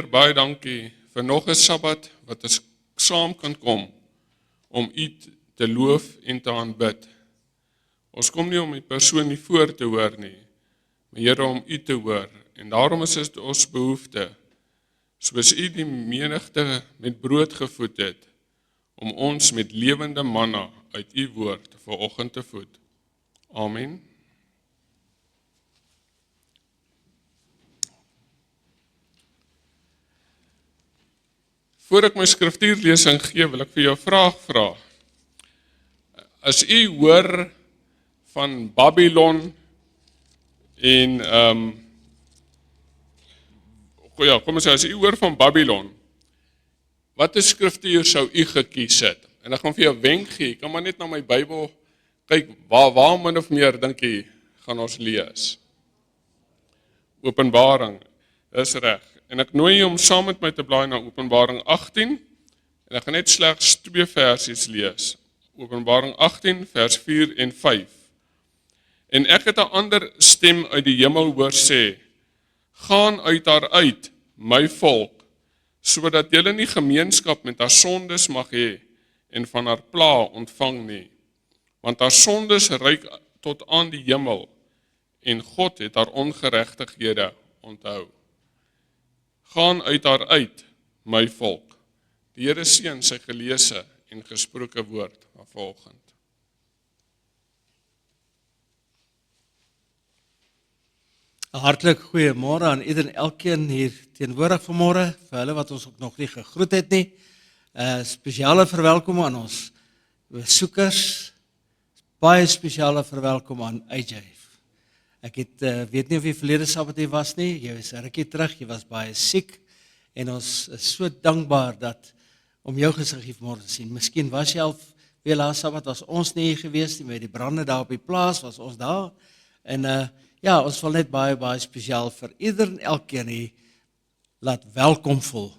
Heer, baie dankie vir nog 'n Sabbat wat ons saam kan kom om U te loof en te aanbid. Ons kom nie om die persoon nie voor te hoor nie, maar Here om U te hoor. En daarom is dit ons behoefte, soos U die menigte met brood gevoed het, om ons met lewende manna uit U woord vanoggend te voed. Amen. Voor ek my skriftuurlesing gee, wil ek vir jou 'n vraag vra. As u hoor van Babylon en kom ons sê, as u hoor van Babylon, watter skriftuur sou u gekies het? En ek gaan vir jou 'n wenk gee, kan maar net na my Bybel kyk, waar min of meer dink jy gaan ons lees? Openbaring, is reg. En ek nooi jy om saam met my te blaai na Openbaring 18, en ek gaan net slegs 2 versies lees. Openbaring 18, vers 4 en 5. En ek het 'n ander stem uit die hemel hoor sê, gaan uit haar uit, my volk, sodat julle nie gemeenskap met haar sondes mag hê en van haar pla ontvang nie. Want haar sondes reik tot aan die hemel, en God het haar ongeregtighede onthou. Gaan uit haar uit, my volk. Die Here seën sy gelese en gesproke woord vanoggend. Hartlik goeiemôre aan ieder en elkeen hier teenwoordig vanmôre, vir hulle wat ons ook nog nie gegroet het nie. Spesiale verwelkom aan ons besoekers, baie spesiale verwelkom aan AJ. Ek weet nie of jy verlede Sabbat hier was nie, jy was 'n rukkie terug, jy was baie siek, en ons is so dankbaar dat om jou gesig hier vanmôre te sien. Miskien was jy al weer laas Sabbat, was ons nie hier gewees nie, met die brande daar op die plaas, was ons daar, en ons wil net baie spesiaal vir ieder en elkeen hier laat welkom voel,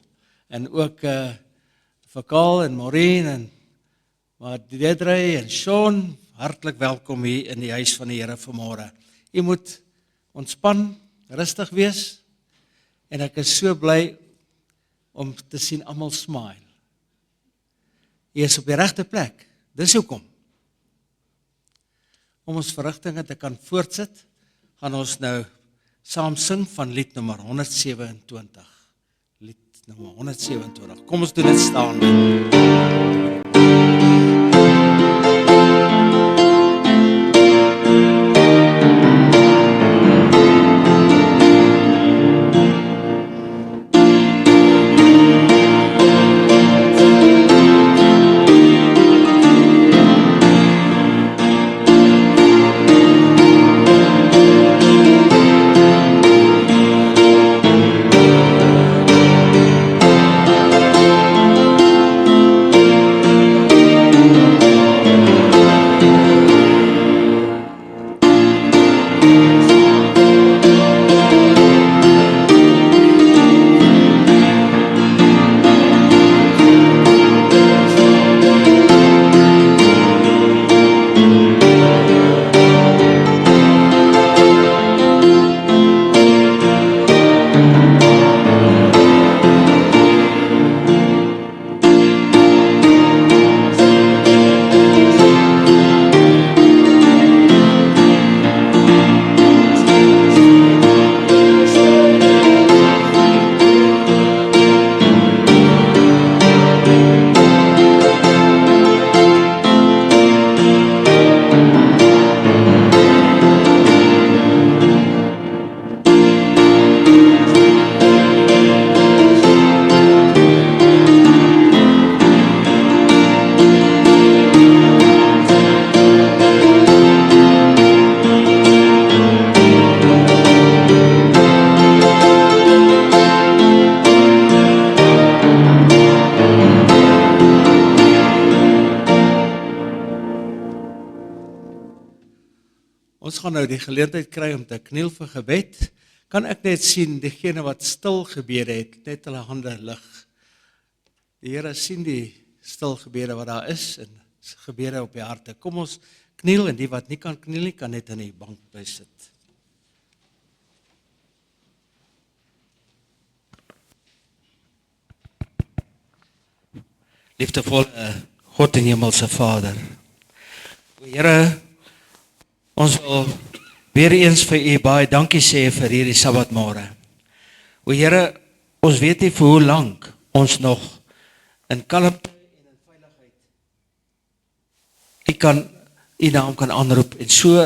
en ook vir Karl en Maureen en Deidre en Sean, hartlik welkom hier in die huis van die Here vanmôre. Jy moet ontspan, rustig wees, en ek is so bly om te sien almal smile. Jy is op die regte plek, dis hoekom. Om ons verrigtinge te kan voortsit, gaan ons nou saam sing van lied nommer 127. Lied nommer 127. Kom ons doen dit staande. Ons gaan nou die geleentheid kry om te kniel vir gebed. Kan ek net sien, diegene wat stil gebede het, net hulle hande lig. Die Here sien die stil gebede wat daar is, en gebede op die harte. Kom ons kniel, en die wat nie kan kniel nie, kan net in die bank bly sit. Liefdevolle God en Hemelse Vader. O Here, ons wil weer eens vir U baie dankie sê vir hierdie Sabbatmôre. O Here, ons weet nie vir hoe lank ons nog in kalmte en in veiligheid U naam kan aanroep en so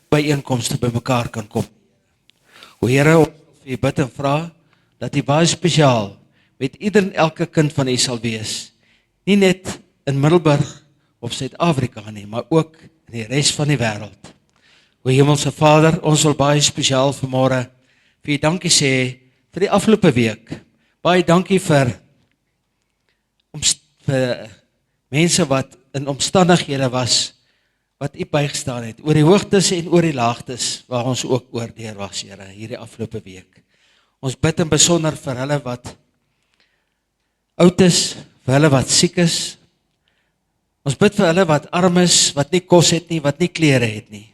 byeenkomste bymekaar kan kom. O Here, ons wil vir U bid en vra dat U baie spesiaal met ieder en elke kind van U sal wees. Nie net in Middelburg of Suid-Afrika nie, maar ook in die res van die wêreld. O Hemelse Vader, ons wil baie spesiaal vanmôre vir U dankie sê vir die afgelope week. Baie dankie vir mense wat in omstandighede was, wat U bygestaan het, oor die hoogtes en oor die laagtes, waar ons ook oordeur was, Here, hierdie afgelope week. Ons bid in besonder vir hulle wat oud is, vir hulle wat siek is. Ons bid vir hulle wat arm is, wat nie kos het nie, wat nie klere het nie.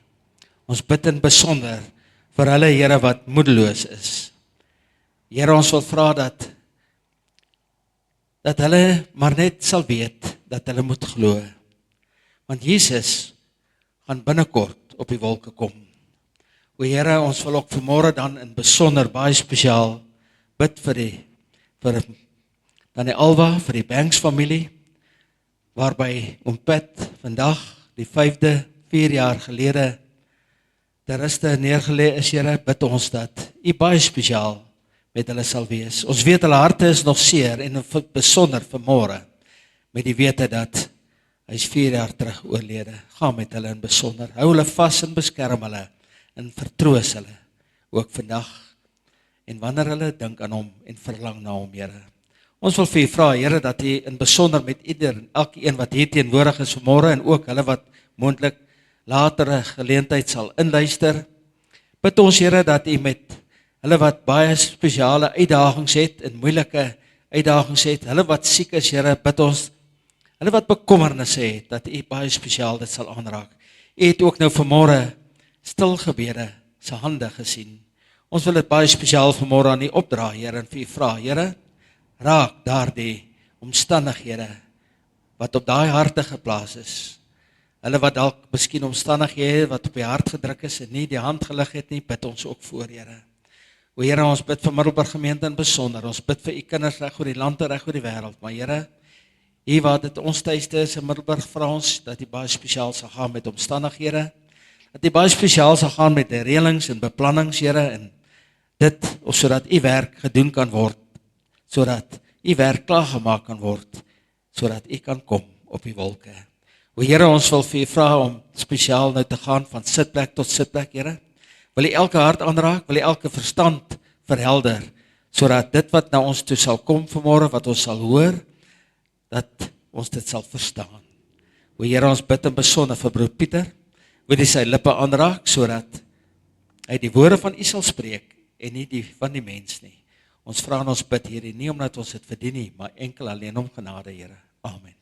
Ons bid in besonder vir hulle, Here, wat moedeloos is. Here, ons wil vra dat hulle maar net sal weet, dat hulle moet glo. Want Jesus gaan binnekort op die wolke kom. O Here, ons wil ook vanmôre dan in besonder baie spesiaal bid vir Tannie Alva, vir die Banks familie, waarby oom Pat vandag, die 5de, 4 jaar gelede, ter ruste neergelê is, Here, bid ons dat U baie spesiaal met hulle sal wees. Ons weet hulle harte is nog seer en besonder vanmôre met die wete dat hy is 4 jaar terug oorlede. Gaan met hulle in besonder. Hou hulle vas en beskerm hulle en vertroos hulle ook vandag. En wanneer hulle dink aan hom en verlang na hom, Here. Ons wil vir U vra, Here, dat U in besonder met ieder en elkeen wat hier teenwoordig is vanmôre en ook hulle wat moontlik latere geleentheid sal inluister. Bid ons, Here, dat U met hulle wat baie spesiale uitdagings het en moeilike uitdagings het, hulle wat siek is, Here, bid ons, hulle wat bekommernisse het, dat U baie spesiaal dit sal aanraak. U het ook nou vanmôre stilgebede se hande gesien. Ons wil dit baie spesiaal vanmôre aan U opdra, Here, en vir U vra, Here, raak daardie omstandighede wat op daai harte geplaas is. Hulle wat dalk miskien omstandighede wat op die hart gedruk is en nie die hand gelig het nie, bid ons ook voor, Here. O Here, ons bid vir Middelburg gemeente in besonder. Ons bid vir U kinders reg oor die land en reg oor die wêreld. Maar Here, hier waar dit ons tuiste is in Middelburg, vra ons dat U baie spesiaal sal gaan met omstandighede. Dat U baie spesiaal sal gaan met die reëlings en beplannings, Here, en dit sodat U werk gedoen kan word, sodat U werk klaargemaak kan word, sodat U kan kom op die wolke. O Here, ons wil vir U vra om spesiaal nou te gaan van sitplek tot sitplek, Here. Wil U elke hart aanraak, wil U elke verstand verhelder, sodat dit wat na ons toe sal kom vanmôre, wat ons sal hoor, dat ons dit sal verstaan. O Here, ons bid in besonder vir broer Pieter, wil U sy lippe aanraak, sodat hy die woorde van U sal spreek, en nie die van die mens nie. Ons vra en ons bid hierdie, nie omdat ons dit verdien nie, maar enkel alleen om genade, Here. Amen.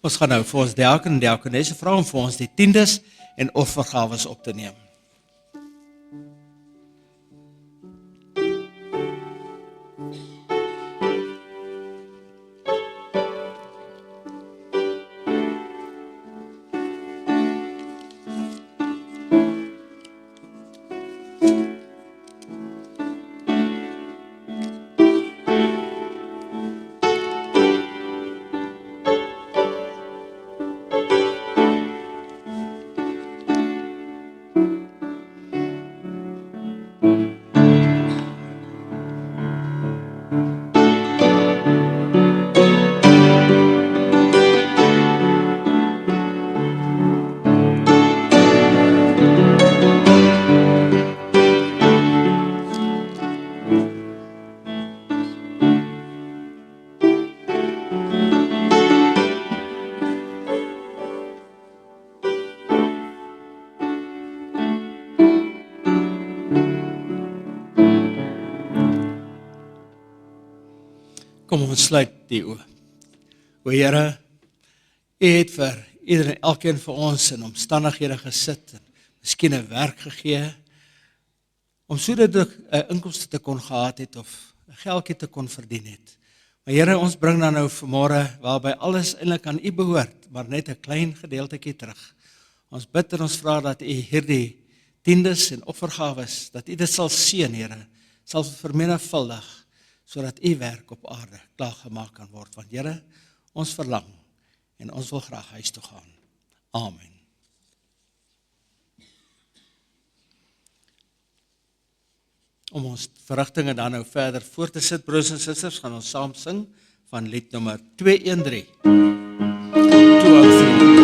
Ons gaan nou vir ons diaken en diakonesse vra om vir ons die tiendes en offergawes op te neem. Kom ons sluit die oë. O Here, U het vir ieder en elkeen van ons in omstandighede gesit en miskien 'n werk gegee om sodat ek 'n inkomste te kon gehad het of 'n geldjie te kon verdien het. Maar Here, ons bring dan nou vanmôre waarby alles eintlik aan U behoort, maar net 'n klein gedeeltjie terug. Ons bid en ons vra dat U hierdie tiendes en offergawes, dat U dit sal seën, Here, sal vermenigvuldig, sodat U werk op aarde klaargemaak kan word. Want Here, ons verlang en ons wil graag huis toe gaan. Amen. Om ons verrigtinge dan nou verder voort te sit, broers en susters, gaan ons saam sing van lied nommer 213. 213.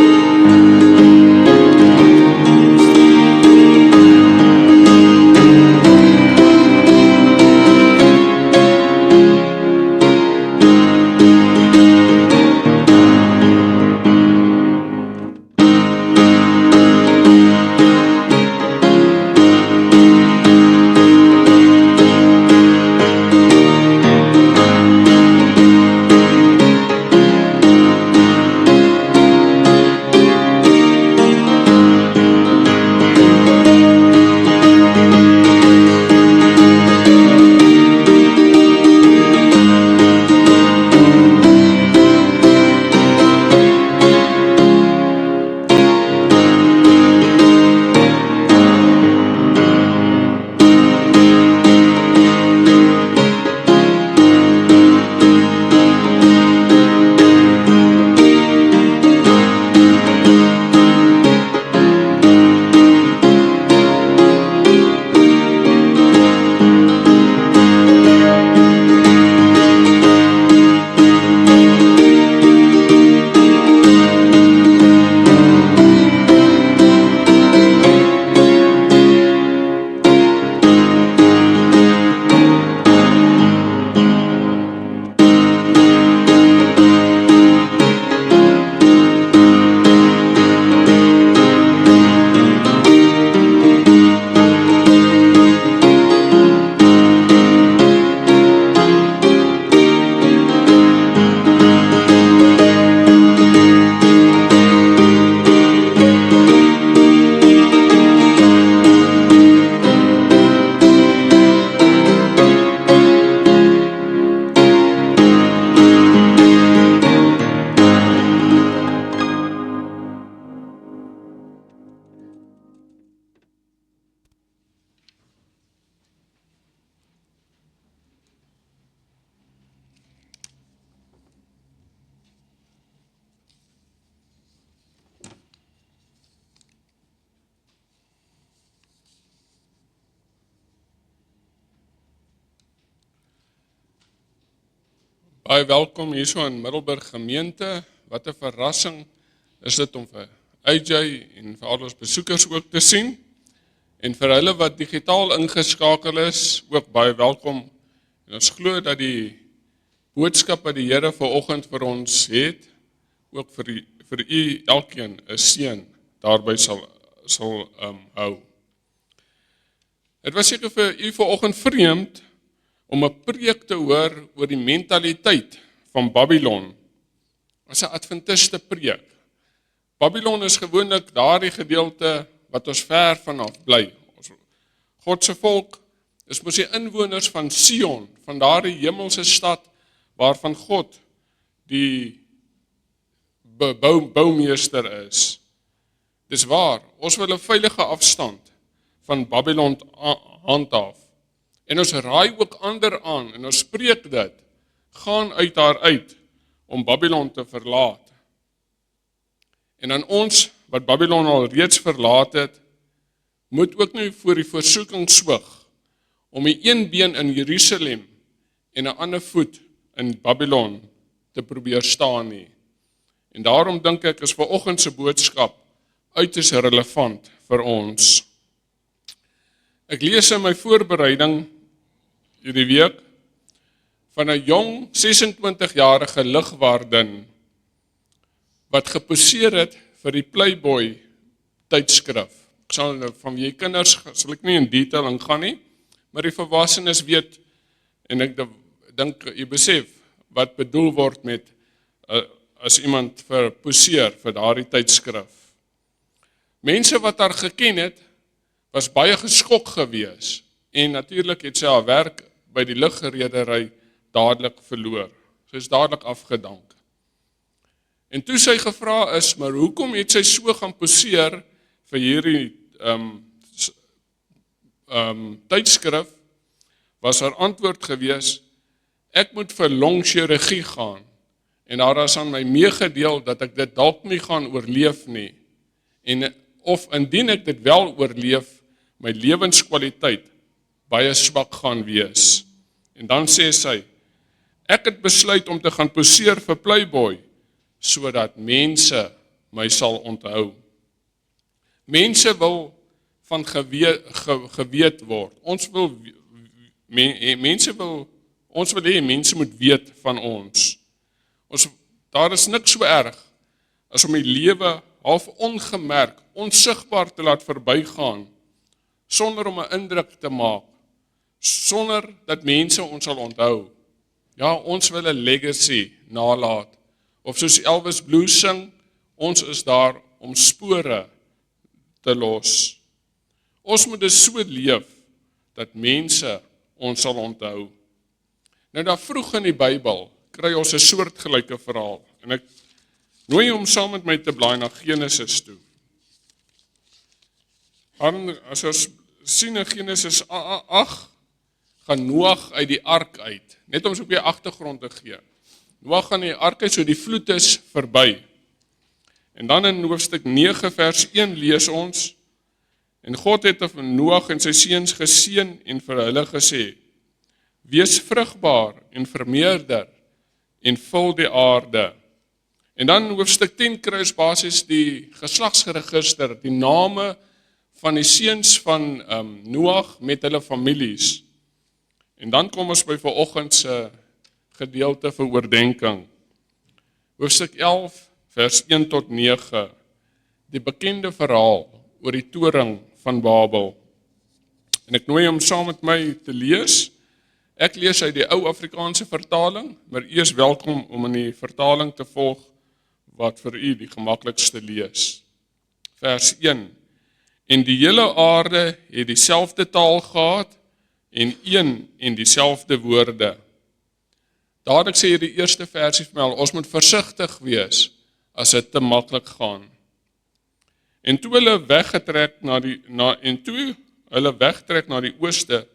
Baie welkom hierso in Middelburg gemeente. Wat 'n verrassing is dit om vir AJ en vir al ons besoekers ook te sien. En vir hulle wat digitaal ingeskakel is, ook baie welkom. En ons glo dat die boodskap wat die Here vanoggend vir ons het, ook vir u elkeen 'n seën daarby sal hou. Dit was seker vir u vanoggend vreemd om 'n preek te hoor oor die mentaliteit van Babylon. As 'n Adventiste preek. Babylon is gewoonlik daardie gedeelte wat ons ver vanaf bly. God se volk is mos die inwoners van Sion, van daardie hemelse stad waarvan God die boumeester is. Dis waar, ons wil 'n veilige afstand van Babylon handhaaf. En ons raai ook ander aan en ons spreek dit, gaan uit daar uit om Babylon te verlaat. En aan ons wat Babylon al reeds verlaat het, moet ook nie voor die versoeking swig om die een been in Jerusalem en 'n ander voet in Babylon te probeer staan nie. En daarom dink ek is vanoggend se boodskap uiters relevant vir ons. Ek lees in my voorbereiding hierdie week van 'n jong 26-jarige ligwaardin wat geposeer het vir die Playboy tydskrif. Ek sal nou van wie kinders sal ek nie in detail ingaan nie, maar die volwassenes weet en ek dink jy besef wat bedoel word met as iemand vir poseer vir daardie tydskrif. Mense wat haar geken het, was baie geskok gewees en natuurlik het sy haar werk by die lugredery dadelik verloor. Sy is dadelik afgedank. En toe sy gevra is, maar hoekom het sy so gaan poseer vir hierdie tydskrif, was haar antwoord gewees, ek moet vir longchirurgie gaan, en daar is aan my meegedeel dat ek dit dalk nie gaan oorleef nie, en of indien ek dit wel oorleef, my lewenskwaliteit baie swak gaan wees. En dan sê sy, ek het besluit om te gaan poseer vir Playboy, sodat mense my sal onthou. Mense wil van geweet word. Ons wil hê mense moet weet van ons. Daar is niks so erg as om die lewe half ongemerk, onsigbaar te laat verbygaan, sonder om 'n indruk te maak, sonder dat mense ons sal onthou. Ja, ons wil 'n legacy nalaat. Of soos Elvis Blues sing, ons is daar om spore te los. Ons moet dus so leef, dat mense ons sal onthou. Nou daar vroeg in die Bybel, kry ons 'n soortgelyke verhaal, en ek nooi om saam met my te blaai na Genesis toe. As ons sien in Genesis 8, gaan Noag uit die ark uit, net om so 'n bietjie agtergrond te gee. Noag gaan die ark uit, so die vloed is verby. En dan in hoofstuk 9 vers 1 lees ons, en God het van Noag en sy seuns geseën en vir hulle gesê, wees vrugbaar en vermeerder en vul die aarde. En dan in hoofstuk 10 kry ons basies die geslagsregister, die name van die seuns van Noag met hulle families. En dan kom ons by vanoggend se gedeelte vir oordeenking. Hoofstuk 11 vers 1 tot 9, die bekende verhaal oor die toring van Babel. En ek nooi om saam met my te lees. Ek lees uit die ou Afrikaanse vertaling, maar eers welkom om in die vertaling te volg wat vir u die gemaklikste lees. Vers 1. En die hele aarde het dieselfde taal gehad en een en dieselfde woorde. Dadelik sê die eerste versie vir my, ons moet versigtig wees as dit te maklik gaan. En toe hulle weggetrek na die ooste,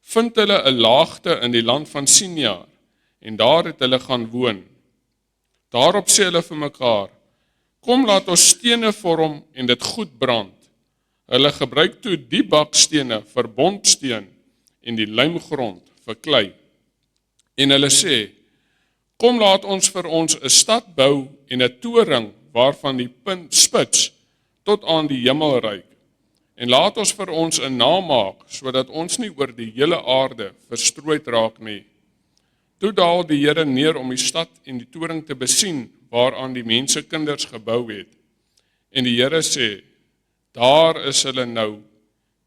vind hulle 'n laagte in die land van Sinjar, en daar het hulle gaan woon. Daarop sê hulle vir mekaar, kom laat ons stene vorm en dit goed brand. Hulle gebruik toe die bakstene vir bondsteen en die lijmgrond vir klei. En hulle sê, kom laat ons vir ons 'n stad bou en 'n toring waarvan die punt spits tot aan die hemel reik. En laat ons vir ons 'n naam maak, sodat ons nie oor die hele aarde verstrooid raak nie. Toe daal die Here neer om die stad en die toring te besien, waaraan die mense kinders gebou het. En die Here sê, daar is hulle nou,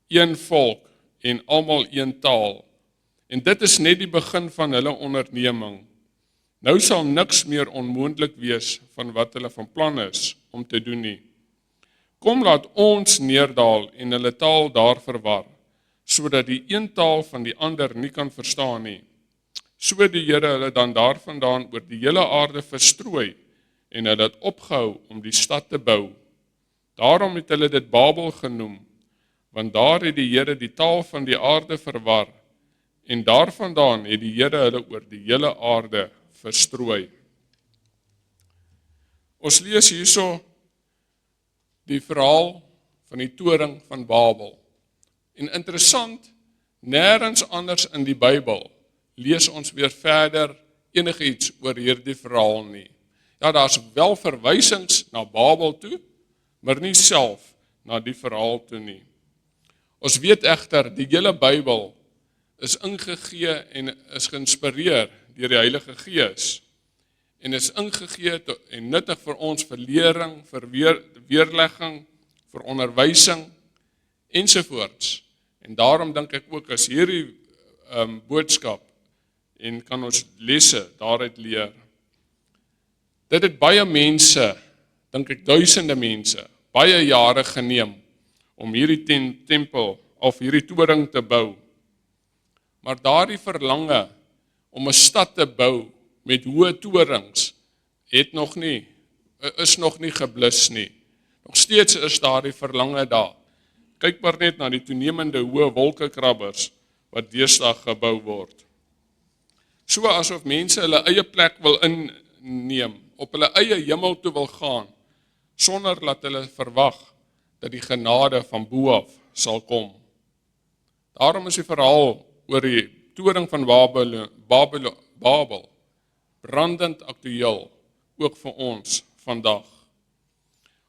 een volk en almal een taal. En dit is net die begin van hulle onderneming. Nou sal niks meer onmoontlik wees van wat hulle van plan is om te doen nie. Kom laat ons neerdaal en hulle taal daar verwar, sodat die een taal van die ander nie kan verstaan nie. So die Here hulle dan daarvandaan oor die hele aarde verstrooi en hulle het opgehou om die stad te bou. Daarom het hulle dit Babel genoem, want daar het die Here die taal van die aarde verwar en daarvandaan het die Here hulle oor die hele aarde verstrooi. Ons lees hierso die verhaal van die toring van Babel. En interessant, nêrens anders in die Bybel lees ons weer verder enigiets oor hierdie verhaal nie. Ja, daar's wel verwysings na Babel toe, maar nie self na die verhaal toe nie. Ons weet egter, die hele Bybel is ingegee en is geïnspireer deur die Heilige Gees en is ingegee en nuttig vir ons vir lering, vir weerlegging, vir onderwysing ensovoorts. En daarom dink ek ook as hierdie boodskap en kan ons lesse daaruit leer. Dit het baie mense, dink ek duisende mense, baie jare geneem om hierdie tempel of hierdie toring te bou. maar daardie verlange om 'n stad te bou met hoë torings is nog nie geblus nie. Nog steeds is daardie verlange daar. Kyk maar net na die toenemende hoë wolkekrabbers wat deesdae gebou word. So asof mense hulle eie plek wil inneem, op hulle eie hemel toe wil gaan, sonder dat hulle verwag dat die genade van bo af sal kom. Daarom is die verhaal oor die toring van Babel brandend aktueel, ook vir ons vandag.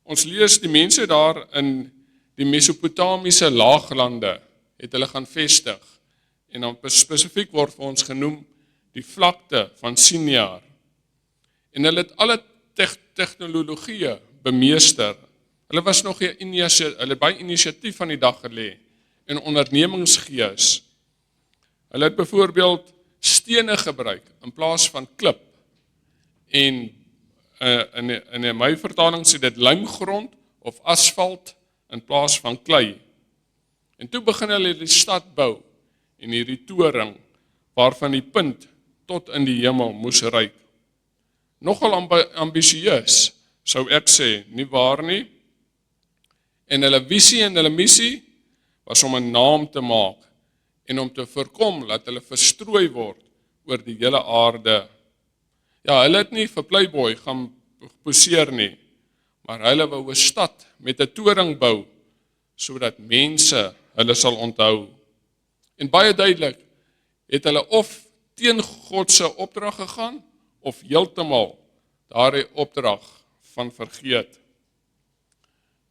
Ons lees die mense daar in die Mesopotamiese laaglande het hulle gaan vestig, en dan spesifiek word vir ons genoem die vlakte van Siniar. En hulle het alle tegnologie bemeester. Hulle was nog hulle het baie inisiatief van die dag gelê en ondernemingsgees. Hulle het byvoorbeeld stene gebruik in plaas van klip, en in my vertaling sê dit lijmgrond of asfalt in plaas van klei. En toe begin hulle die stad bou en hierdie toring waarvan die punt tot in die hemel moes reik. Nogal ambisieus, sou ek sê, nie waar nie? En hulle visie en hulle missie was om 'n naam te maak en om te voorkom dat hulle verstrooi word oor die hele aarde. Ja, hulle het nie vir Playboy gaan poseer nie, maar hulle wou 'n stad met 'n toring bou, sodat mense hulle sal onthou. En baie duidelik het hulle of teen God se opdrag gegaan, of heeltemal daardie opdrag van vergeet.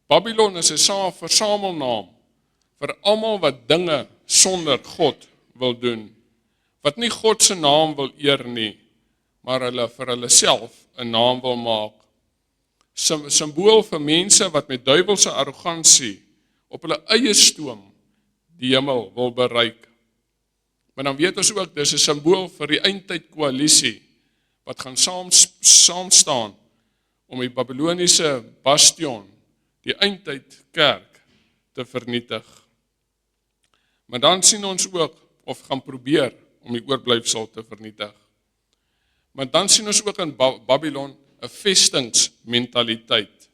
Babylon is 'n versamelnaam vir almal wat dinge sonder God wil doen, wat nie God se naam wil eer nie, maar hulle vir hulle self 'n naam wil maak. Simbool vir mense wat met duiwelse arrogansie op hulle eie stoom die hemel wil bereik. Maar dan weet ons ook, dis 'n simbool vir die eindtyd koalisie wat gaan saam staan om die Babyloniese bastion, die eindtyd kerk, te vernietig. Maar dan sien ons ook, of gaan probeer om die oorblyfsel te vernietig. Maar dan sien ons ook in Babylon 'n vestingsmentaliteit.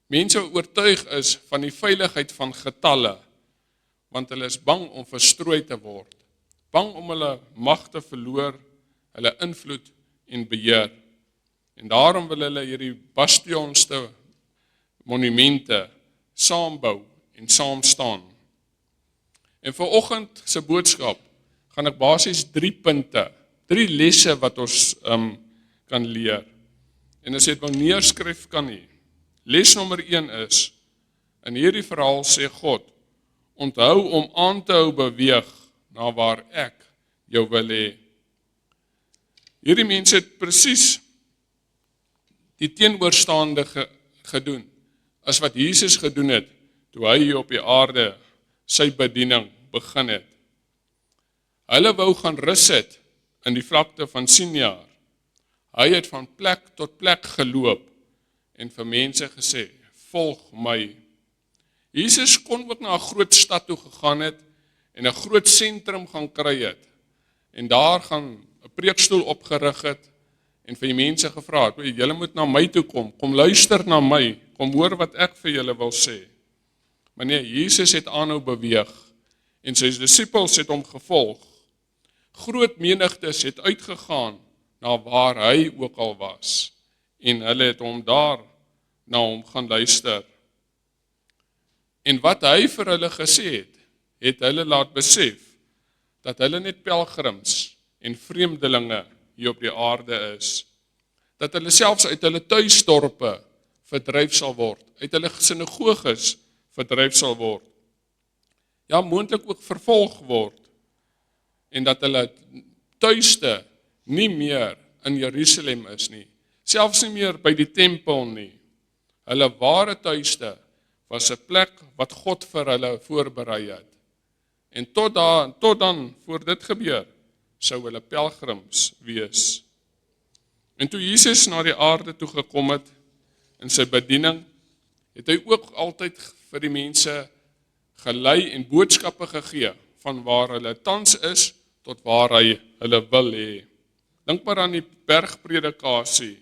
Mense wat oortuig is van die veiligheid van getalle, want hulle is bang om verstrooi te word, bang om hulle mag te verloor, hulle invloed en beheer. En daarom wil hulle hierdie bastionste monumente saambou en saam staan. En vanoggend se boodskap gaan ek basies 3 punte, 3 lesse wat ons kan leer. En as jy dit wil neerskryf, kan nie. Les nommer 1 is, in hierdie verhaal sê God, onthou om aan te hou beweeg na waar ek jou wil hê. Hierdie mense het presies die teenoorstaande gedoen, as wat Jesus gedoen het, toe hy hier op die aarde sy bediening begin het. Hulle wou gaan rus het in die vlakte van Siniar. Hy het van plek tot plek geloop en vir mense gesê, volg my. Jesus kon ook na 'n groot stad toe gegaan het en 'n groot sentrum gaan kry het en daar gaan 'n preekstoel opgerig het en vir die mense gevra het, julle moet na my toe kom luister na my, kom hoor wat ek vir julle wil sê. Maar nee, Jesus het aanhou beweeg en sy disippels het hom gevolg. Groot menigtes het uitgegaan na waar hy ook al was en hulle het hom daar na hom gaan luister. En wat hy vir hulle gesê het hulle laat besef dat hulle net pelgrims en vreemdelinge hier op die aarde is. Dat hulle selfs uit hulle tuisdorpe verdryf sal word, uit hulle sinagoges verdryf sal word. Ja, moontlik ook vervolg word. En dat hulle tuiste nie meer in Jerusalem is nie, selfs nie meer by die tempel nie. Hulle ware tuiste was 'n plek wat God vir hulle voorberei het. En tot dan, voor dit gebeur, sou hulle pelgrims wees. En toe Jesus na die aarde toe gekom het, in sy bediening, het hy ook altyd vir die mense gelei en boodskappe gegee van waar hulle tans is tot waar hy hulle wil hê. Dink maar aan die bergpredikasie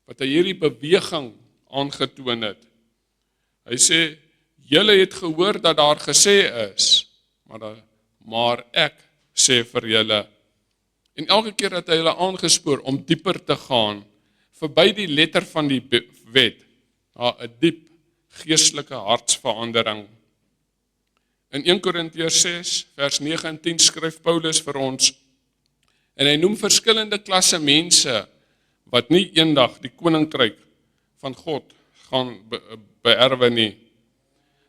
wat hy hierdie beweging aangetoon het. Hy sê, julle het gehoor dat daar gesê is, maar ek sê vir julle. En elke keer het hy hulle aangespoor om dieper te gaan, verby die letter van die wet, na 'n diep geestelike hartsverandering. In 1 Korintiërs 6, vers 9 en 10 skryf Paulus vir ons, en hy noem verskillende klasse mense, wat nie eendag die koninkryk van God gaan beerwe nie.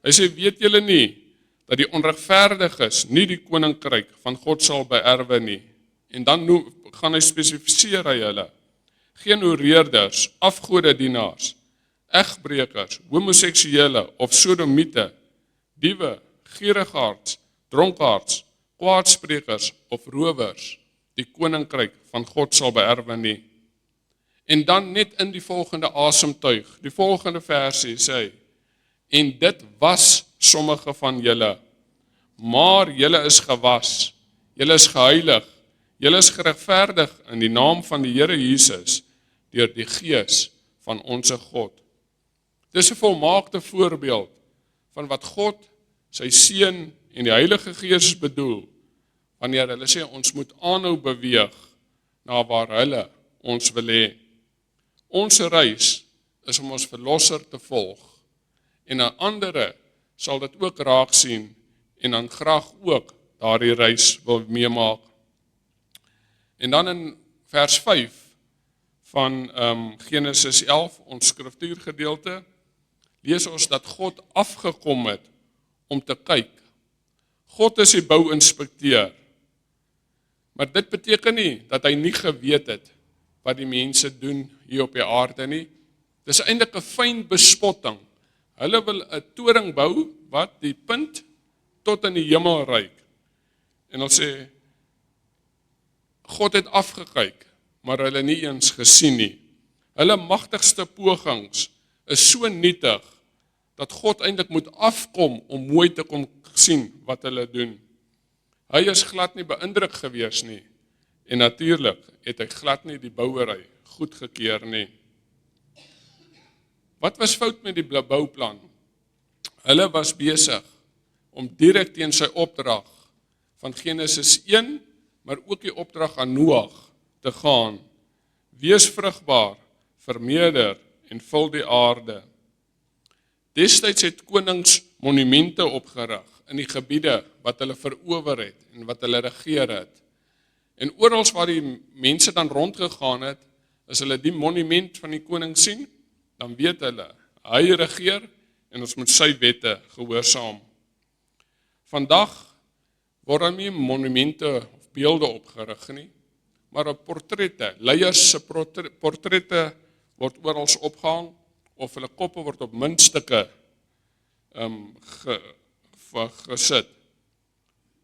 Hy sê, weet julle nie, dat die onregverdiges nie die koninkryk van God sal beerwe nie. En dan gaan hy spesifiseer hy hulle. Geen hoereerders, afgodedienaars, egbrekers, homoseksuele of sodomiete, diewe, gierigaards, dronkaards, kwaadsprekers of rowers, die koninkryk van God sal beerwe nie. En dan net in die volgende asemtuig, die volgende versie sê hy, en dit was sommige van julle, maar julle is gewas, julle is geheilig, julle is geregverdig in die naam van die Here Jesus, deur die Gees van onsse God. Dis 'n volmaakte voorbeeld van wat God, sy Seun en die Heilige Gees bedoel, wanneer hulle sê ons moet aanhou beweeg na waar hulle ons wil hê. Ons reis is om ons Verlosser te volg, en aan ander sal dit ook raak sien, en dan graag ook daardie reis wil meemaak. En dan in vers 5 van Genesis 11, ons skriftuurgedeelte, lees ons dat God afgekom het om te kyk. God is die bouinspekteur. Maar dit beteken nie dat hy nie geweet het wat die mense doen hier op die aarde nie. Dis eintlik 'n fyn bespotting. Hulle wil 'n toring bou wat die punt tot in die hemel reik. En hulle sê, God het afgekyk, maar hulle nie eens gesien nie. Hulle magtigste pogings is so nietig, dat God eintlik moet afkom om mooi te kom sien wat hulle doen. Hy is glad nie beïndruk gewees nie, en natuurlik het hy glad nie die bouery goedgekeur nie. Wat was fout met die bouplan? Hulle was besig om direk teen sy opdrag van Genesis 1, maar ook die opdrag aan Noag te gaan. Wees vrugbaar, vermeerder en vul die aarde. Destyds het konings monumente opgerig in die gebiede wat hulle verower het en wat hulle regeer het. En oral waar die mense dan rondgegaan het, as hulle die monument van die koning sien, dan weet hulle, hy regeer en ons moet sy wette gehoorsaam. Vandag word daar nie monumente of beelde opgerig nie, maar op portrette, leiers se portrette word oral opgehang, of hulle koppe word op muntstukke gesit.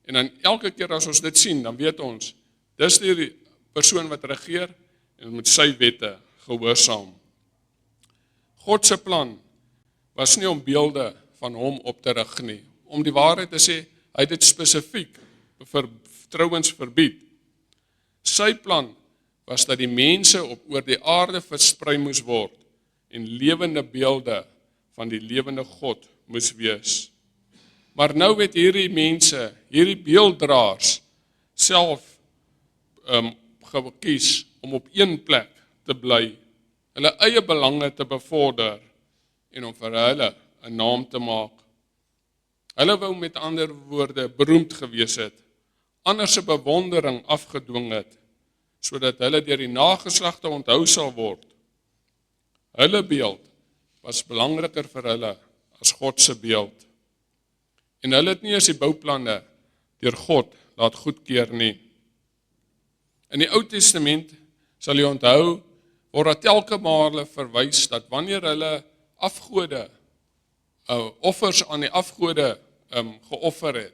En dan elke keer as ons dit sien, dan weet ons, dis die persoon wat regeer, en moet sy wette gehoorsaam. God se plan was nie om beelde van hom op te rig nie, om die waarheid te sê, hy het dit spesifiek vir trouens verbied. Sy plan was dat die mense oor die aarde versprei moes word, en lewende beelde van die lewende God moes wees. Maar nou het hierdie mense, hierdie beelddraers, self gekies om op een plek te bly, hulle eie belange te bevorder, en om vir hulle 'n naam te maak. Hulle wou met ander woorde beroemd gewees het, ander se bewondering afgedwing het, sodat hulle deur die nageslagte onthou sal word. Hulle beeld was belangriker vir hulle as God se beeld. En hulle het nie eens die bouplanne deur God laat goedkeur nie. In die Ou Testament sal jy onthou, word daar telke male verwys dat wanneer hulle afgode, offers aan die afgode geoffer het,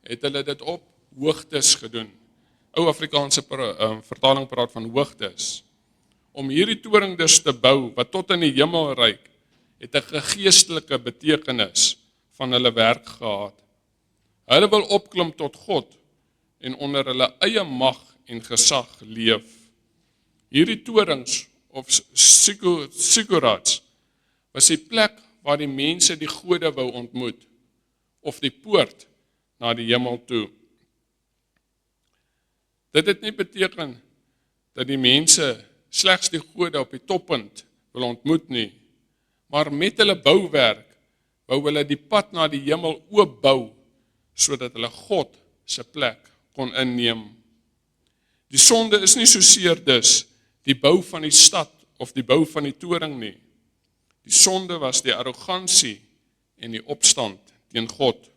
het hulle dit op hoogtes gedoen. Ou Afrikaanse vertaling praat van hoogtes. Om hierdie toring dus te bou, wat tot in die hemel reik, het 'n geestelike betekenis van hulle werk gehad. Hulle wil opklim tot God en onder hulle eie mag en gesag leef. Hierdie torings of siggurats was die plek waar die mense die gode wou ontmoet, of die poort na die hemel toe. Dit het nie beteken dat die mense slegs die gode op die toppunt wil ontmoet nie, maar met hulle bouwerk wou hulle die pad na die hemel oopbou, sodat hulle God se plek kon inneem. Die sonde is nie soseer dus die bou van die stad of die bou van die toring nie. Die sonde was die arrogansie en die opstand teen God.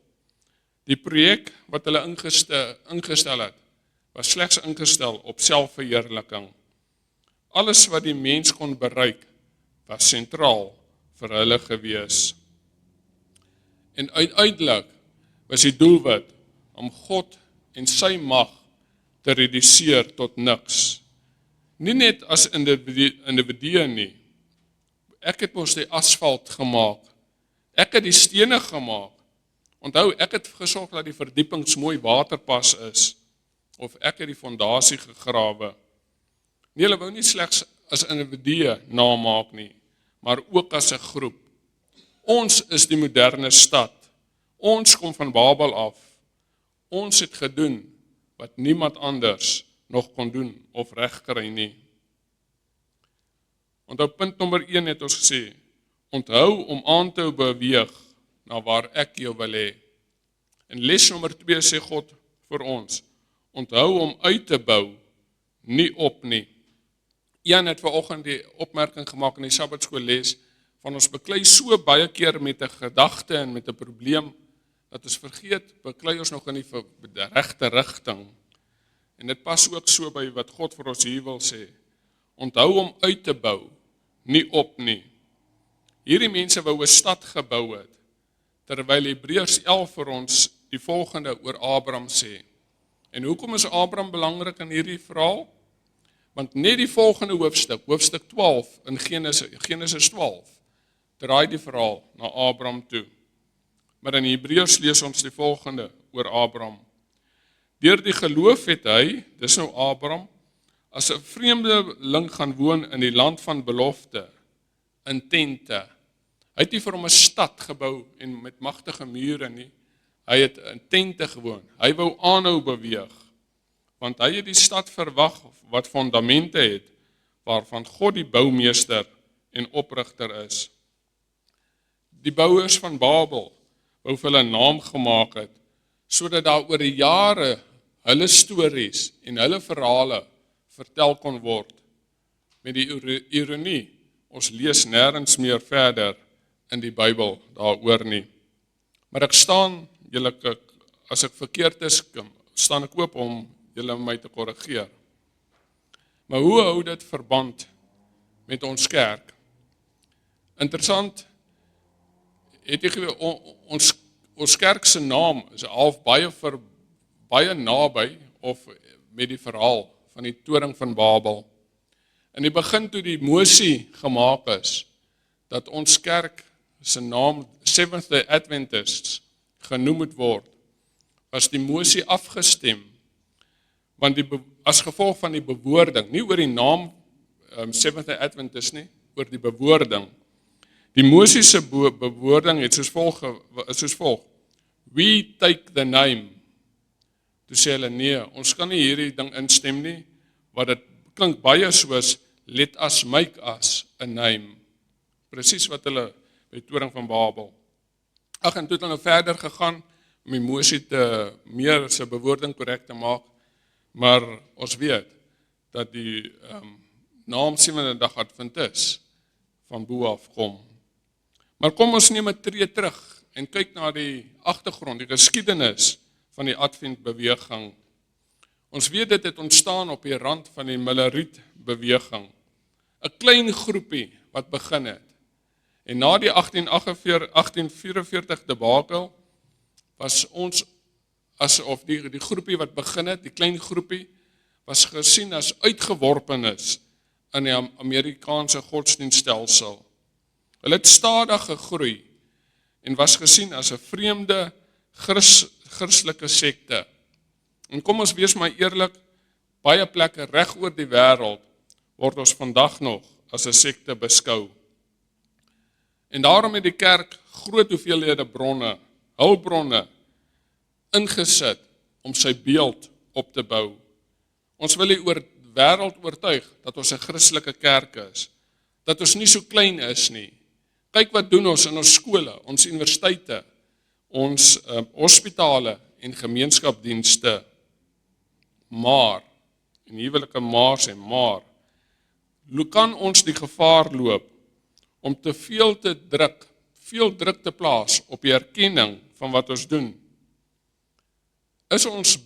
Die projek wat hulle ingestel het, was slegs ingestel op selfverheerliking. Alles wat die mens kon bereik, was sentraal vir hulle gewees. En uiteindelik was die doelwit om God en sy mag te reduseer tot niks. Nie net as individue nie. Ek het mos die asfalt gemaak. Ek het die stene gemaak. Onthou, ek het gesorg dat die verdiepings mooi waterpas is. Of ek het die fondasie gegrawe. Nee, hulle wou nie slegs as individue namaak nie, maar ook as 'n groep. Ons is die moderne stad. Ons kom van Babel af. Ons het gedoen wat niemand anders nog kon doen of regkry nie. Onthou, punt nommer 1 het ons gesê, onthou om aan te beweeg na waar ek jou wil hê. En les nommer 2 sê God vir ons, onthou om uit te bou, nie op nie. Jan het vanoggend die opmerking gemaak in die Sabbatskoolles, van ons beklei so baie keer met 'n gedagte en met 'n probleem, dat ons vergeet, beklei ons nog in die regte rigting. En dit pas ook so by wat God vir ons hier wil sê. Onthou om uit te bou, nie op nie. Hierdie mense wou 'n stad gebou het, terwyl Hebreërs 11 vir ons die volgende oor Abraham sê. En hoekom is Abraham belangrik in hierdie verhaal? Want net die volgende hoofstuk 12 in Genesis 12, draai die verhaal na Abraham toe. Maar in Hebreërs lees ons die volgende oor Abraham. Deur die geloof het hy, dis nou Abraham, as 'n vreemdeling gaan woon in die land van belofte, in tente. Hy het nie vir hom 'n stad gebou en met magtige mure nie. Hy het in tente gewoon. Hy wou aanhou beweeg, want hy het die stad verwag wat fondamente het, waarvan God die boumeester en oprigter is. Die bouers van Babel wou vir hulle naam gemaak het, sodat daar oor die jare hulle stories en hulle verhale vertel kon word. Met die ironie, ons lees nêrens meer verder in die Bybel daaroor nie. Maar ek staan, as ek verkeerd is, staan ek oop om julle my te korrigeer. Maar hoe hou dit verband met ons kerk? Interessant, het jy ons kerk se naam is half baie naby of met die verhaal van die toring van Babel. In die begin toe die mosie gemaak is, dat ons kerk se naam Seventh-day Adventists genoem moet word, was die mosie afgestem, want as gevolg van die bewoording, nie oor die naam Seventh-day Adventist nie, oor die bewoording. Die mosie se bewoording het soos volg, we take the name. Toe sê hulle, nee, ons kan nie hierdie ding instem nie, wat dit klink baie soos, let us make us a name. Presies wat hulle by die toring van Babel. En toe het hulle verder gegaan, om die mosie te meer sy bewoording korrek te maak, maar ons weet, dat die naam 7de dag Adventis van bo af kom. Maar kom ons neem 'n tree terug, en kyk na die agtergrond, die geskiedenis van die Adventbeweging. Ons weet dit het ontstaan op die rand van die Millerite-beweging. 'n Klein groepie wat begin het. En na die 1844 debakel was ons, asof die groepie wat begin het, die klein groepie, was gesien as uitgeworpenes in die Amerikaanse godsdienststelsel. Hulle het stadig gegroei en was gesien as 'n vreemde Christelike sekte. En kom ons wees maar eerlik, baie plekke reg oor die wêreld word ons vandag nog as 'n sekte beskou. En daarom het die kerk groot hoeveelhede bronne, hulpbronne, ingesit om sy beeld op te bou. Ons wil die wêreld oortuig dat ons 'n Christelike kerk is, dat ons nie so klein is nie. Kyk wat doen ons in ons skole, ons universiteite, ons hospitale en gemeenskapsdienste. Maar, en hier wil ek 'n maar sê, maar, hoe kan ons die gevaar loop om te veel druk te plaas op die erkenning van wat ons doen? Is ons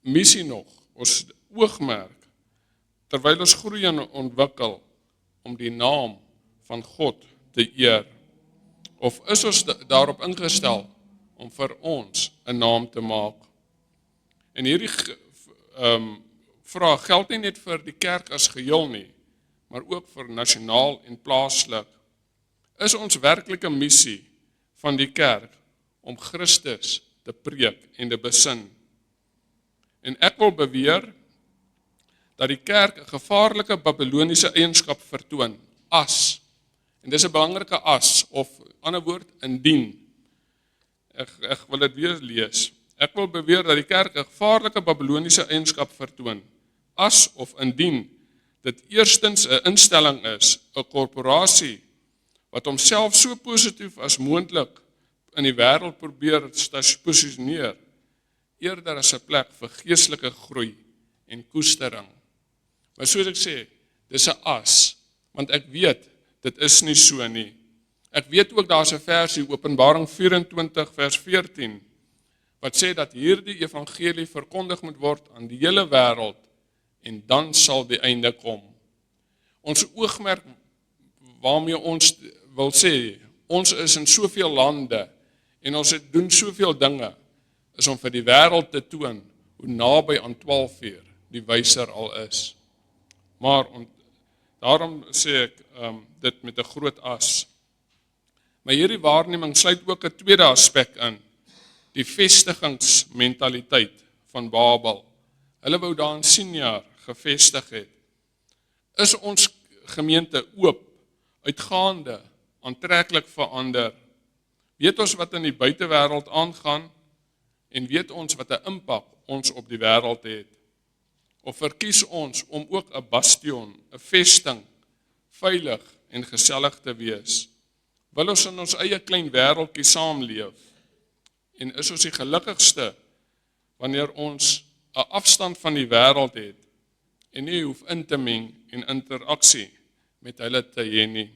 missie nog, ons oogmerk, terwyl ons groei en ontwikkel, om die naam van God te eer? Of is ons daarop ingestel om vir ons 'n naam te maak? En hierdie vraag geld nie net vir die kerk as geheel nie, maar ook vir nasionaal en plaaslik. Is ons werklike missie van die kerk om Christus te preek en te besin? En ek wil beweer dat die kerk 'n gevaarlike Babiloniese eienskap vertoon, as. En dis 'n belangrike as, of ander woord, indien. Ek wil dit weer lees. Ek wil beweer dat die kerk 'n gevaarlike Babiloniese eienskap vertoon, as of indien dit eerstens 'n instelling is, 'n korporasie, wat homself so positief as moontlik in die wêreld probeer posisioneer, eerder as 'n plek vir geestelike groei en koestering. Maar soos ek sê, dis 'n as, want ek weet, dit is nie so nie. Ek weet ook daar's 'n versie, Openbaring 24 vers 14, wat sê dat hierdie evangelie verkondig moet word aan die hele wêreld, en dan sal die einde kom. Ons oogmerk waarmee ons wil sê, ons is in soveel lande, en ons doen soveel dinge, is om vir die wêreld te toon, hoe naby aan 12 uur die wyser al is. Maar daarom sê ek dit met 'n groot as. Maar hierdie waarneming sluit ook 'n tweede aspek in, die vestigingsmentaliteit van Babel. Hulle wou daar in Sinjar gevestig het. Is ons gemeente oop, uitgaande, aantreklik vir ander? Weet ons wat in die buitewêreld aangaan, en weet ons wat 'n impak ons op die wêreld het? Of verkies ons om ook 'n bastion, 'n vesting, veilig en gesellig te wees? Wil ons in ons eie klein wêreldjie saamleef? En is ons die gelukkigste wanneer ons 'n afstand van die wêreld het en nie hoef in te meng en interaksie met hulle te hê nie?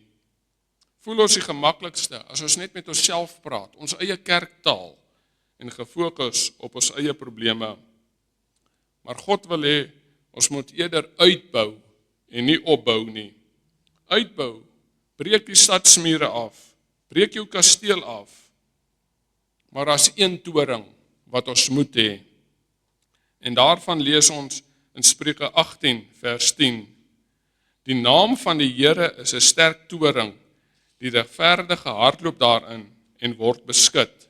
Voel ons die gemaklikste as ons net met onsself praat, ons eie kerktaal, en gefokus op ons eie probleme? Maar God wil hê, ons moet eerder uitbou en nie opbou nie. Uitbou, breek die stadsmure af, breek jou kasteel af, maar as een toring wat ons moet hê. En daarvan lees ons in Spreuke 18 vers 10. Die naam van die Here is 'n sterk toring, die regverdige hardloop daarin en word beskud.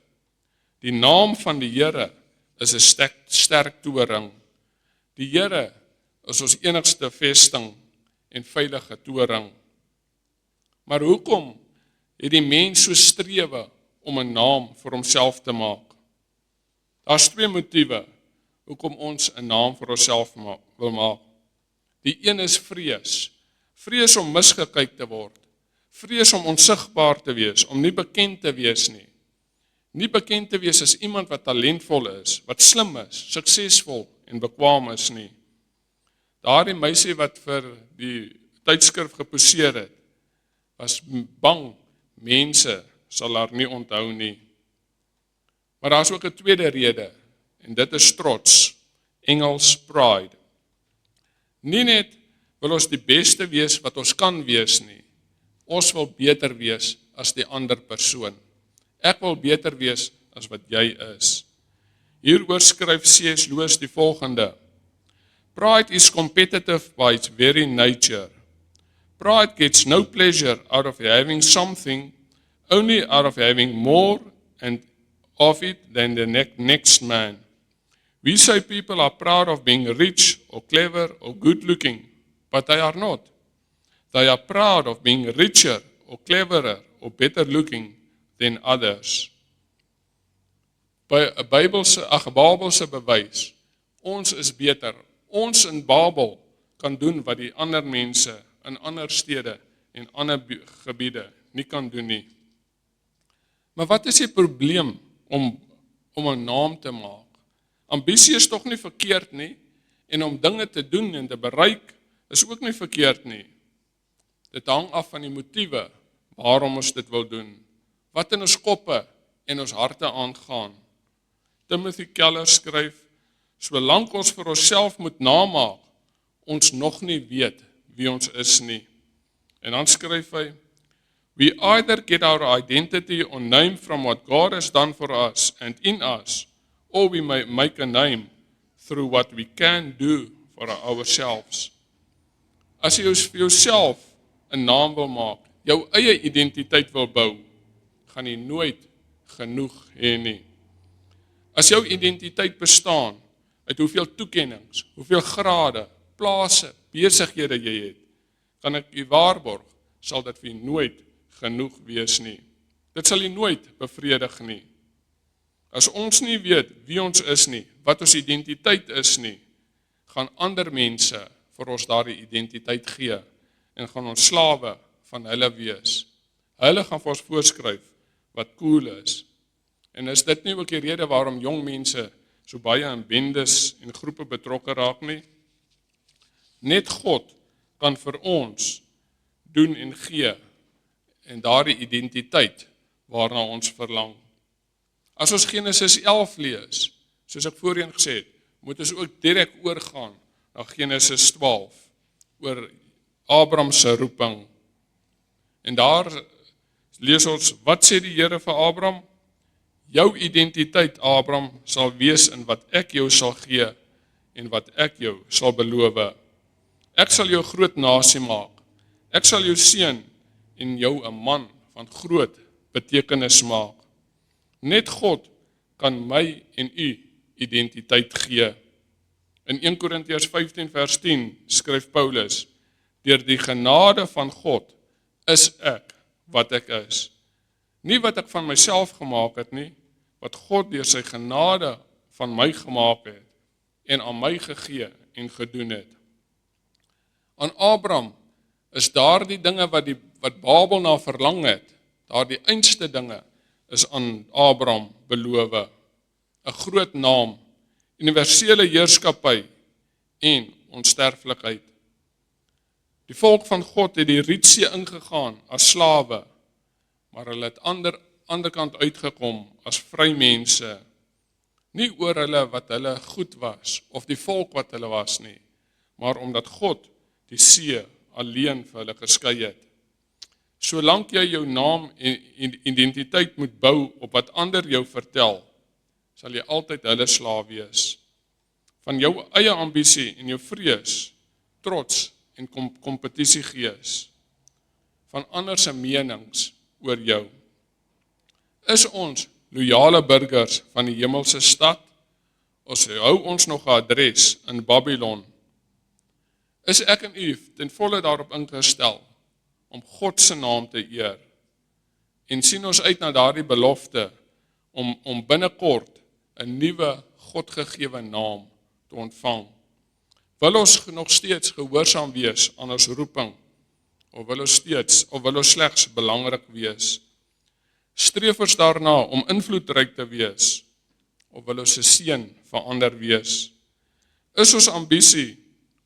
Die naam van die Here is 'n sterk toring. Die Here is ons enigste vesting en veilige toring. Maar hoekom het die mens so strewe om 'n naam vir homself te maak? Daar's twee motiewe hoekom ons 'n naam vir onsself wil maak. Die een is vrees. Vrees om misgekyk te word. Vrees om onsigbaar te wees, om nie bekend te wees nie. Nie bekend te wees as iemand wat talentvol is, wat slim is, suksesvol en bekwaam is nie. Daardie meisie wat vir die tydskrif geposeer het, was bang mense sal haar nie onthou nie. Maar daar's ook 'n tweede rede, en dit is trots, Engels pride. Nie net wil ons die beste wees wat ons kan wees nie, ons wil beter wees as die ander persoon. Ek wil beter wees as wat jy is. Hieroor skryf C.S. Lewis die volgende: Pride is competitive by its very nature. Pride gets no pleasure out of having something, only out of having more and of it than the next man. We say people are proud of being rich or clever or good looking, but they are not. They are proud of being richer or cleverer or better looking than others. By 'n Babelse bewys, ons is beter. Ons in Babel kan doen wat die ander mense in ander stede en ander gebiede nie kan doen nie. Maar wat is die probleem om 'n naam te maak? Ambisie is tog nie verkeerd nie, en om dinge te doen en te bereik is ook nie verkeerd nie. Dit hang af van die motiewe waarom ons dit wil doen, wat in ons koppe en ons harte aangaan. Timothy Keller skryf, solank ons vir onsself moet namaak, ons nog nie weet wie ons is nie. En dan skryf hy, we either get our identity or name from what God has done for us and in us, or we may make a name through what we can do for ourselves. As jy vir jouself 'n naam wil maak, jou eie identiteit wil bou, gaan jy nooit genoeg hê nie. As jou identiteit bestaan uit hoeveel toekennings, hoeveel grade, plase, besighede jy het, kan ek u waarborg, sal dit vir nooit genoeg wees nie. Dit sal jy nooit bevredig nie. As ons nie weet wie ons is nie, wat ons identiteit is nie, gaan ander mense vir ons daardie identiteit gee en gaan ons slawe van hulle wees. Hulle gaan vir ons voorskryf wat cool is. En is dit nie ook die rede waarom jong mense so baie in bendes en groepe betrokke raak nie? Net God kan vir ons doen en gee en daardie identiteit waarna ons verlang. As ons Genesis 11 lees, soos ek voorheen gesê het, moet ons ook direk oorgaan na Genesis 12, oor Abraham se roeping. En daar lees ons, wat sê die Here vir Abraham? Jou identiteit, Abraham, sal wees in wat ek jou sal gee en wat ek jou sal beloof. Ek sal jou groot nasie maak. Ek sal jou seën en jou 'n man van groot betekenis maak. Net God kan my en u identiteit gee. In 1 Korintiërs 15 vers 10 skryf Paulus, deur die genade van God is ek wat ek is. Nie wat ek van myself gemaak het nie, wat God deur sy genade van my gemaak het en aan my gegee en gedoen het. Aan Abraham is daardie dinge wat Babel na verlang het, daardie einste dinge is aan Abraham beloof. 'n Groot naam, universele heerskappy en onsterflikheid. Die volk van God het die Rietsee ingegaan as slawe, maar hulle het ander kant uitgekom as vrymense. Nie oor hulle wat hulle goed was, of die volk wat hulle was nie, maar omdat God die see alleen vir hulle geskei het. Solank jy jou naam en identiteit moet bou op wat ander jou vertel, sal jy altyd hulle slaaf wees. Van jou eie ambisie en jou vrees, trots en kompetisiegees, van ander se menings oor jou. Is ons loyale burgers van die hemelse stad, of hou ons nog 'n adres in Babylon? Is ek en u ten volle daarop ingestel om God se naam te eer, en sien ons uit na daardie belofte om binnekort 'n nuwe Godgegewe naam te ontvang? Wil ons nog steeds gehoorsaam wees aan ons roeping, of wil ons slegs belangrik wees? Streef ons daarna om invloedryk te wees, of wil ons 'n seën vir ander wees? Is ons ambisie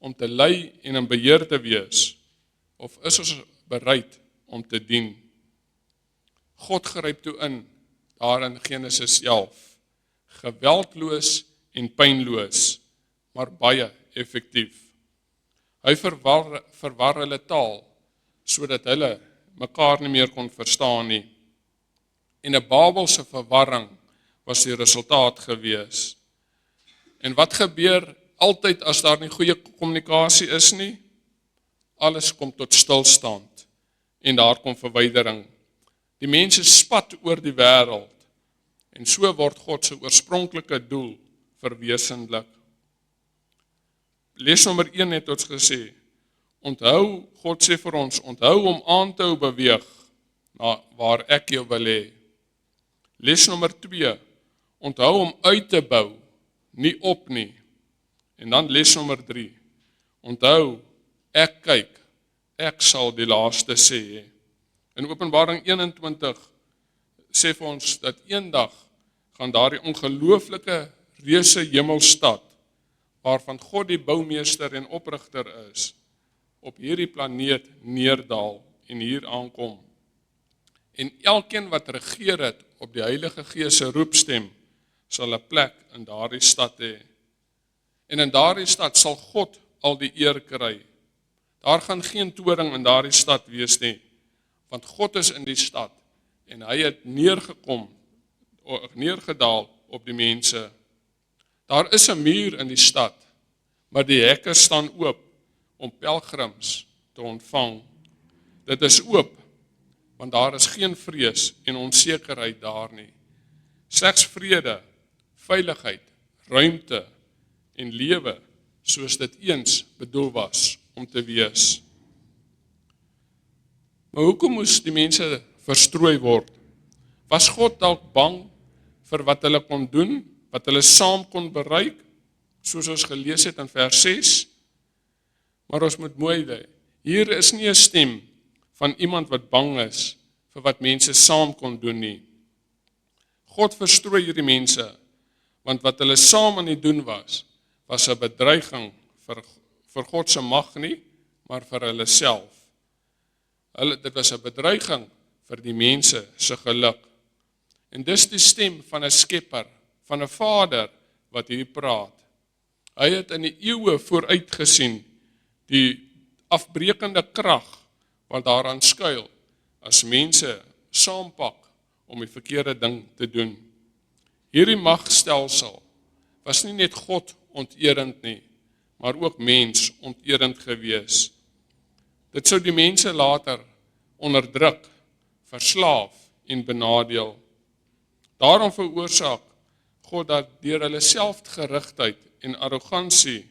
om te lei en in beheer te wees, of is ons bereid om te dien? God gryp toe in, daar in Genesis 11, geweldloos en pynloos, maar baie effektief. Hy verwar hulle taal, sodat hulle mekaar nie meer kon verstaan nie. En 'n Babelse verwarring was die resultaat gewees. En wat gebeur altyd as daar nie goeie kommunikasie is nie? Alles kom tot stilstand en daar kom verwydering. Die mense spat oor die wêreld En so word God se oorspronklike doel verwesenlik. Les nommer 1 het ons gesê, onthou, God sê vir ons, onthou om aan te hou beweeg, na waar ek jou wil hê. Les nommer 2, onthou om uit te bou, nie op nie. En dan les nommer 3, onthou, ek kyk, ek sal die laaste sê. In Openbaring 21 sê vir ons dat eendag gaan daardie ongelooflike reuse hemelstad, waarvan God die boumeester en oprigter is, op hierdie planeet neerdal en hier aankom. En elkeen wat regeer het op die Heilige Gees se roepstem, sal 'n plek in daardie stad hê. En in daardie stad sal God al die eer kry. Daar gaan geen toring in daardie stad wees nie, want God is in die stad en hy het neergedaal op die mense. Daar is 'n muur in die stad, maar die hekke staan oop om pelgrims te ontvang. Dit is oop, want daar is geen vrees en onsekerheid daar nie. Slegs vrede, veiligheid, ruimte en lewe, soos dit eens bedoel was om te wees. Maar hoekom moes die mense verstrooi word? Was God dalk bang vir wat hulle kon doen, wat hulle saam kon bereik, soos ons gelees het in vers 6? Maar ons moet mooi lê. Hier is nie 'n stem van iemand wat bang is vir wat mense saam kon doen nie. God verstrooi hierdie mense, want wat hulle saam aan die doen was 'n bedreiging vir God se mag nie, maar vir hulle self. Dit was 'n bedreiging vir die mense se geluk. En dis die stem van 'n skepper, van 'n Vader wat hier praat. Hy het in die eeue vooruit gesien die afbreekende krag wat daaraan skuil as mense saampak om die verkeerde ding te doen. Hierdie magstelsel was nie net God onteerend nie, maar ook mens onteerend gewees. Dit sou die mense later onderdruk, verslaaf en benadeel. Daarom veroorsaak God dat deur hulle selfgerigtheid en arrogansie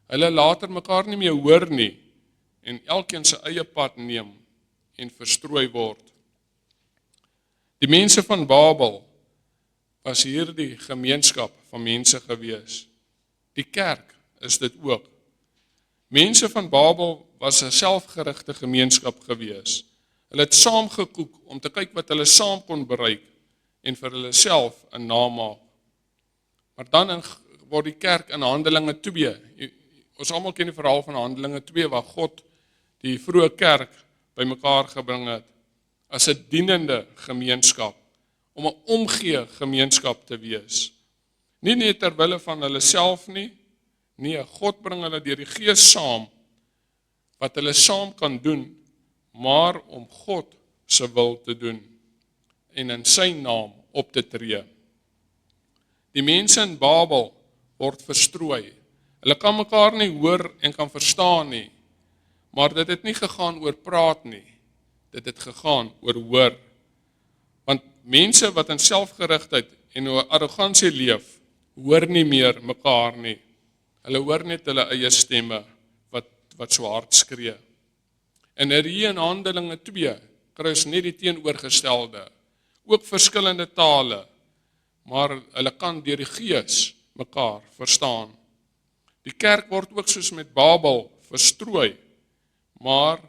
hulle later mekaar nie meer hoor nie en elkeen sy eie pad neem en verstrooi word. Die mense van Babel was hierdie gemeenskap van mense gewees. Die kerk is dit ook. Mense van Babel was 'n selfgerigte gemeenskap gewees. Hulle het saamgekoek om te kyk wat hulle saam kon bereik en vir hulle self 'n naam maak. Maar dan word die kerk in Handelinge 2. Ons almal ken die verhaal van Handelinge 2 waar God die vroeë kerk bymekaar gebring het as 'n dienende gemeenskap, om 'n omgee gemeenskap te wees. Nie net ter wille van hulle self nie, nee, God bring hulle deur die Gees saam, wat hulle saam kan doen, maar om God se wil te doen en in sy naam op te tree. Die mense in Babel word verstrooi. Hulle kan mekaar nie hoor en kan verstaan nie, maar dit het nie gegaan oor praat nie, dit het gegaan oor hoor. Want mense wat in selfgerigtheid en oor arrogansie leef, hoor nie meer mekaar nie. Hulle hoor net hulle eie stemme wat so hard skree. En hier in Handelinge 2 kry ons net die teenoorgestelde, ook verskillende tale, maar hulle kan deur die Gees mekaar verstaan. Die kerk word ook soos met Babel verstrooi, maar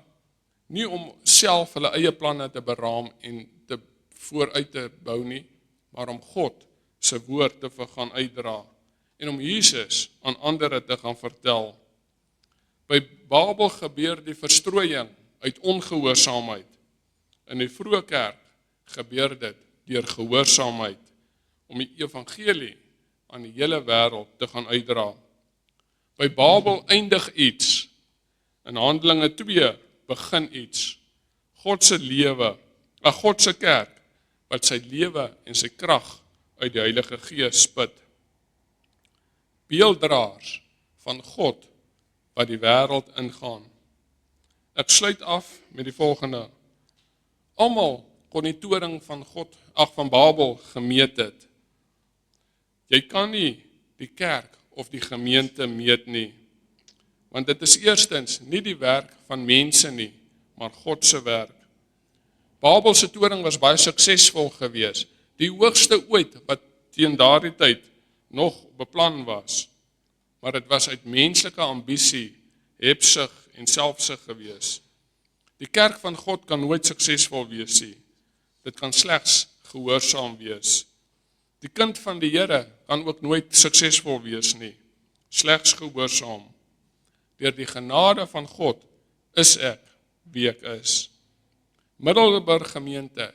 nie om self hulle eie planne te beraam en te vooruit te bou nie, maar om God se woord te gaan uitdra en om Jesus aan ander te gaan vertel. By Babel gebeur die verstrooiing uit ongehoorsaamheid. In die vroeë kerk gebeur dit deur gehoorsaamheid om die evangelie aan die hele wêreld te gaan uitdra. By Babel eindig iets, in Handelinge 2 begin iets. God se kerk wat sy lewe en sy krag uit die Heilige Gees spit. Beelddraers van God wat die wêreld ingaan. Ek sluit af met die volgende. Almal kon die toring van Babel gemeet het, Jy kan nie die kerk of die gemeente meet nie, want dit is eerstens nie die werk van mense nie, maar God se werk. Babel se toring was baie suksesvol geweest, die hoogste ooit wat teen daardie tyd nog beplan was, maar dit was uit menslike ambisie, hebsug en selfsug geweest. Die kerk van God kan nooit suksesvol wees nie, dit kan slegs gehoorsaam wees. Die kind van die Here kan ook nooit suksesvol wees nie, slegs gehoorsaam. Deur die genade van God is ek wie ek is. Middelburg gemeente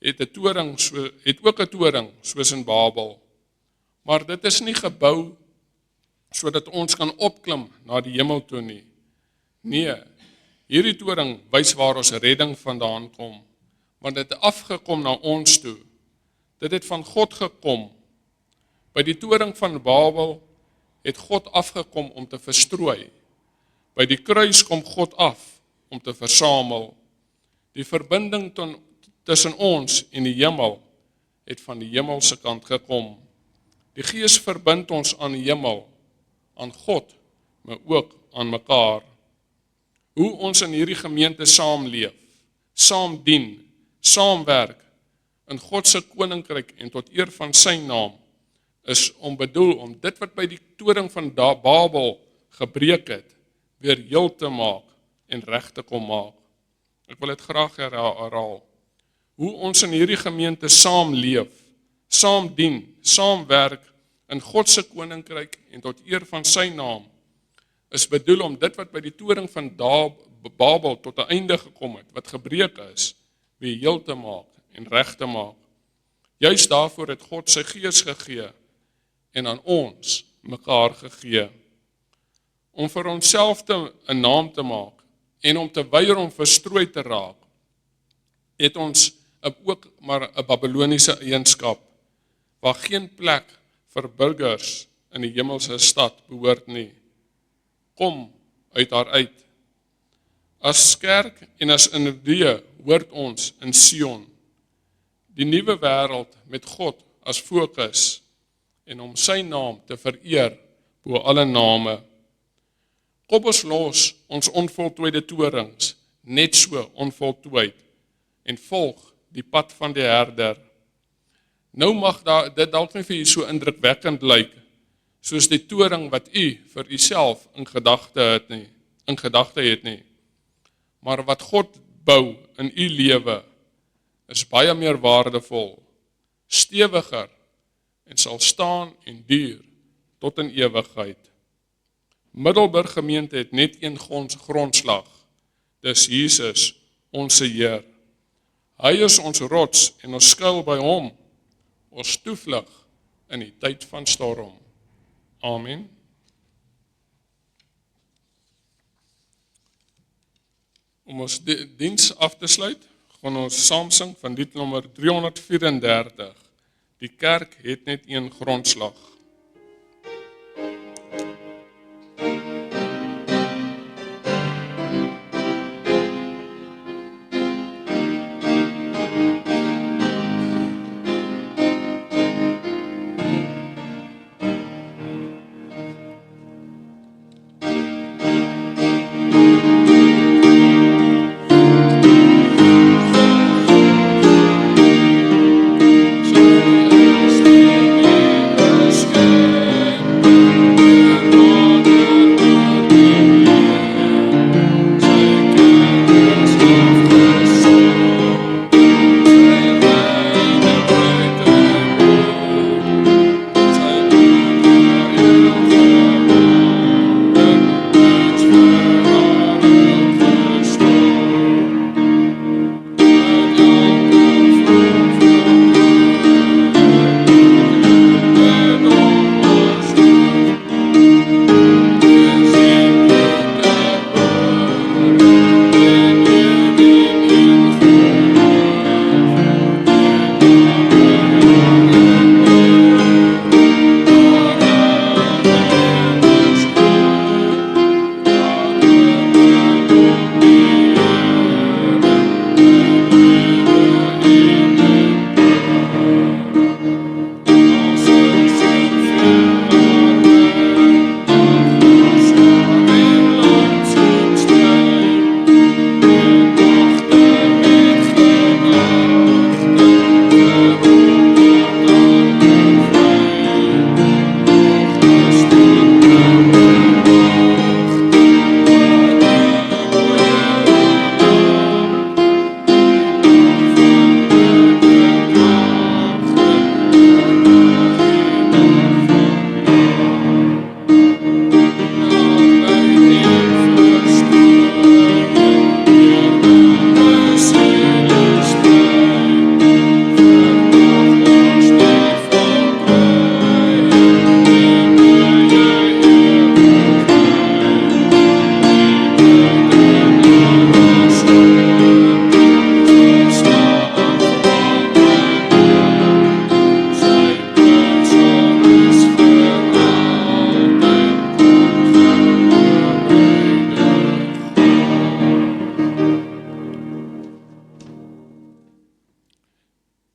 het ook 'n toring soos in Babel, maar dit is nie gebou sodat ons kan opklim na die hemel toe nie. Nee, hierdie toring wys waar ons redding vandaan kom, want dit het afgekom na ons toe. Dit het van God gekom. By die toring van Babel het God afgekom om te verstrooi. By die kruis kom God af om te versamel. Die verbinding tussen ons en die hemel het van die hemelse kant gekom. Die Gees verbind ons aan die hemel, aan God, maar ook aan mekaar. Hoe ons in hierdie gemeente saamleef, saam dien, saamwerk, in God se koninkryk en tot eer van sy naam, is bedoel om dit wat by die toring van Babel gebreek het, weer heel te maak en reg te kom maak. Ek wil dit graag herhaal. Hoe ons in hierdie gemeente saam leef, saam dien, saamwerk in God se koninkryk en tot eer van sy naam, is bedoel om dit wat by die toring van Babel tot 'n einde gekom het, wat gebreek is, weer heel te maak en reg te maak. Juist daarvoor het God sy Gees gegee en aan ons mekaar gegee. Om vir onsself 'n naam te maak en om te weier om verstrooi te raak, het ons ook maar 'n Babyloniese eienskap, waar geen plek vir burgers in die hemelse stad behoort nie. Kom uit haar uit. As kerk en as individue hoort ons in Sion, die nuwe wêreld met God as fokus en om sy naam te vereer bo alle name. Kom ons los ons onvoltooide torings net so onvoltooid en volg die pad van die herder. Nou mag dit dalk nie vir u so indrukwekkend lyk, soos die toring wat u vir uself in gedagte het nie. Maar wat God bou in u lewe is baie meer waardevol, stewiger en sal staan en duur tot in ewigheid. Middelburg gemeente het net een grondslag, dis Jesus, ons Heer. Hy is ons rots en ons skuil by hom, ons toevlug in die tyd van storm. Amen. Om ons diens af te sluit, gaan ons saam sing van lied nommer 334. Die kerk het net een grondslag.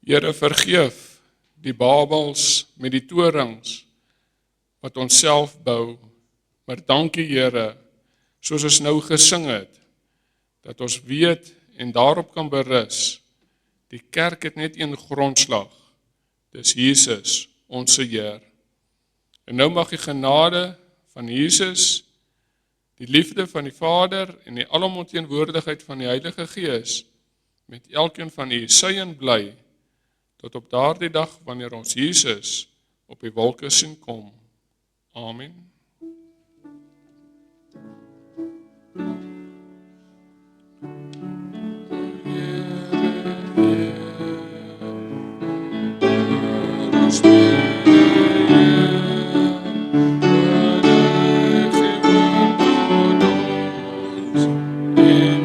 Here, vergeef die Babels met die torings wat ons self bou. Maar dankie Here, soos ons nou gesing het, dat ons weet en daarop kan berus. Die kerk het net een grondslag. Dis Jesus, ons Heer. En nou mag die genade van Jesus, die liefde van die Vader en die alomteenwoordigheid van die Heilige Gees met elkeen van u sy en bly tot op daardie dag wanneer ons Jesus op die wolke sien kom. Amen.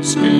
It's